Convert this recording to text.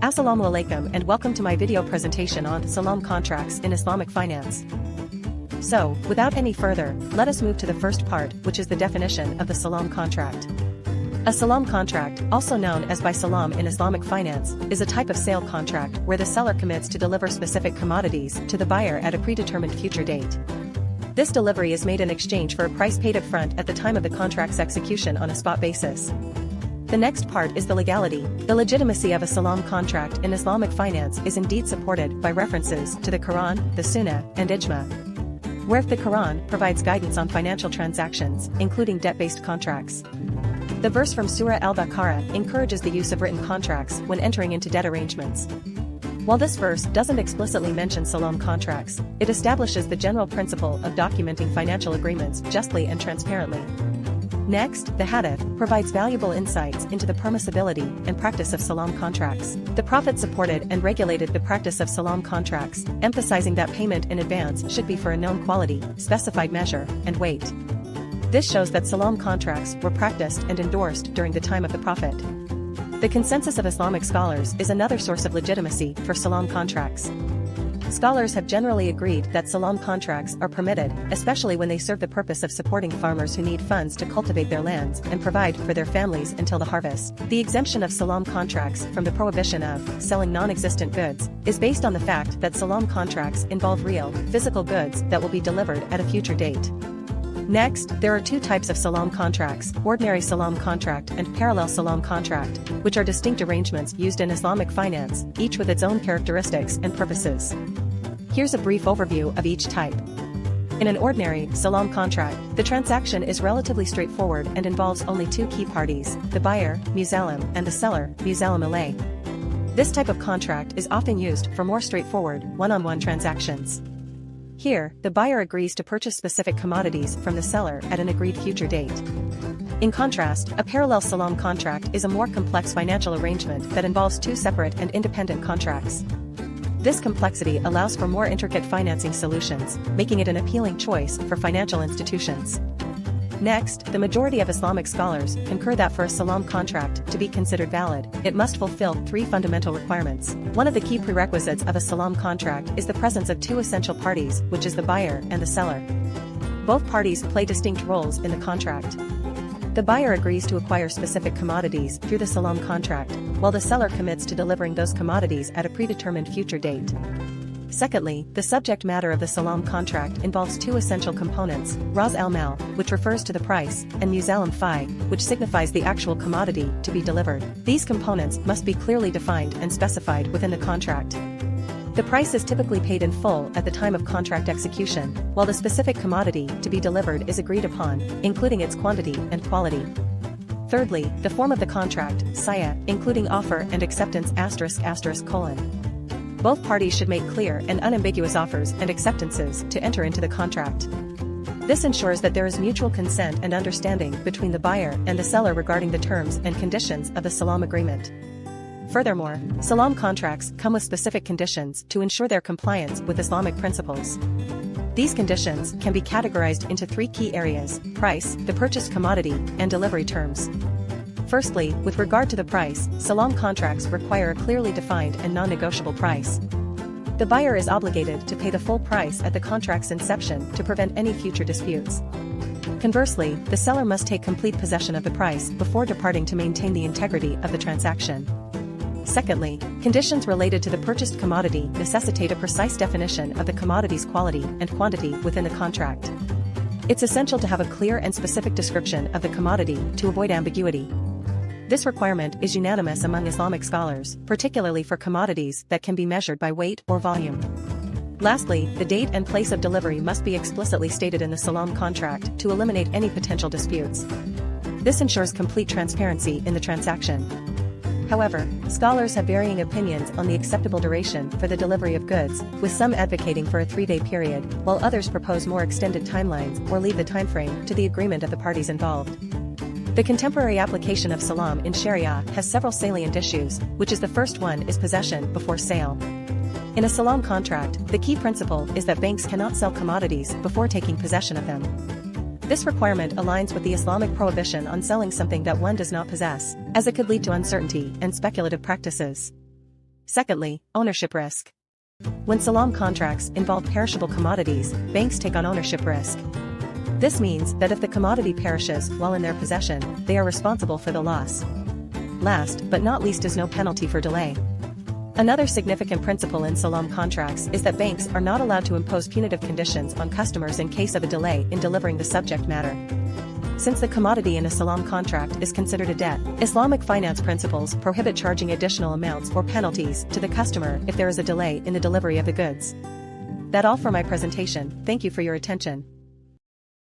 Assalamu alaikum and welcome to my video presentation on Salam contracts in Islamic finance. So, without any further, let us move to the first part, which is the definition of the Salam contract. A Salam contract, also known as by Salam in Islamic finance, is a type of sale contract where the seller commits to deliver specific commodities to the buyer at a predetermined future date. This delivery is made in exchange for a price paid up front at the time of the contract's execution on a spot basis. The next part is the legality. The legitimacy of a Salam contract in Islamic finance is indeed supported by references to the Quran, the Sunnah, and Ijma. Where the Quran provides guidance on financial transactions, including debt-based contracts. The verse from Surah Al-Baqarah encourages the use of written contracts when entering into debt arrangements. While this verse doesn't explicitly mention Salam contracts, it establishes the general principle of documenting financial agreements justly and transparently. Next, the Hadith provides valuable insights into the permissibility and practice of Salam contracts. The Prophet supported and regulated the practice of Salam contracts, emphasizing that payment in advance should be for a known quality, specified measure, and weight. This shows that Salam contracts were practiced and endorsed during the time of the Prophet. The consensus of Islamic scholars is another source of legitimacy for Salam contracts. Scholars have generally agreed that Salam contracts are permitted, especially when they serve the purpose of supporting farmers who need funds to cultivate their lands and provide for their families until the harvest. The exemption of Salam contracts from the prohibition of selling non-existent goods is based on the fact that Salam contracts involve real, physical goods that will be delivered at a future date. Next, there are two types of Salam contracts, ordinary Salam contract and parallel Salam contract, which are distinct arrangements used in Islamic finance, each with its own characteristics and purposes. Here's a brief overview of each type. In an ordinary Salam contract, the transaction is relatively straightforward and involves only two key parties, the buyer, Musalim, and the seller, Musalim alay. This type of contract is often used for more straightforward, one-on-one transactions. Here, the buyer agrees to purchase specific commodities from the seller at an agreed future date. In contrast, a parallel Salam contract is a more complex financial arrangement that involves two separate and independent contracts. This complexity allows for more intricate financing solutions, making it an appealing choice for financial institutions. Next, the majority of Islamic scholars concur that for a Salam contract to be considered valid, it must fulfill three fundamental requirements. One of the key prerequisites of a Salam contract is the presence of two essential parties, which is the buyer and the seller. Both parties play distinct roles in the contract. The buyer agrees to acquire specific commodities through the Salam contract, while the seller commits to delivering those commodities at a predetermined future date. Secondly, the subject matter of the Salam contract involves two essential components, Ras al-Mal, which refers to the price, and Musalim fi, which signifies the actual commodity to be delivered. These components must be clearly defined and specified within the contract. The price is typically paid in full at the time of contract execution, while the specific commodity to be delivered is agreed upon, including its quantity and quality. Thirdly, the form of the contract, saya, including offer and acceptance ***:*. Both parties should make clear and unambiguous offers and acceptances to enter into the contract. This ensures that there is mutual consent and understanding between the buyer and the seller regarding the terms and conditions of the Salam agreement. Furthermore, Salam contracts come with specific conditions to ensure their compliance with Islamic principles. These conditions can be categorized into three key areas: price, the purchased commodity, and delivery terms. Firstly, with regard to the price, Salam contracts require a clearly defined and non-negotiable price. The buyer is obligated to pay the full price at the contract's inception to prevent any future disputes. Conversely, the seller must take complete possession of the price before departing to maintain the integrity of the transaction. Secondly, conditions related to the purchased commodity necessitate a precise definition of the commodity's quality and quantity within the contract. It's essential to have a clear and specific description of the commodity to avoid ambiguity. This requirement is unanimous among Islamic scholars, particularly for commodities that can be measured by weight or volume. Lastly, the date and place of delivery must be explicitly stated in the Salam contract to eliminate any potential disputes. This ensures complete transparency in the transaction. However, scholars have varying opinions on the acceptable duration for the delivery of goods, with some advocating for a 3-day period, while others propose more extended timelines or leave the timeframe to the agreement of the parties involved. The contemporary application of Salam in Sharia has several salient issues, which is the first one is possession before sale. In a Salam contract, the key principle is that banks cannot sell commodities before taking possession of them. This requirement aligns with the Islamic prohibition on selling something that one does not possess, as it could lead to uncertainty and speculative practices. Secondly, ownership risk. When Salam contracts involve perishable commodities, banks take on ownership risk. This means that if the commodity perishes while in their possession, they are responsible for the loss. Last but not least is no penalty for delay. Another significant principle in Salam contracts is that banks are not allowed to impose punitive conditions on customers in case of a delay in delivering the subject matter. Since the commodity in a Salam contract is considered a debt, Islamic finance principles prohibit charging additional amounts or penalties to the customer if there is a delay in the delivery of the goods. That's all for my presentation. Thank you for your attention.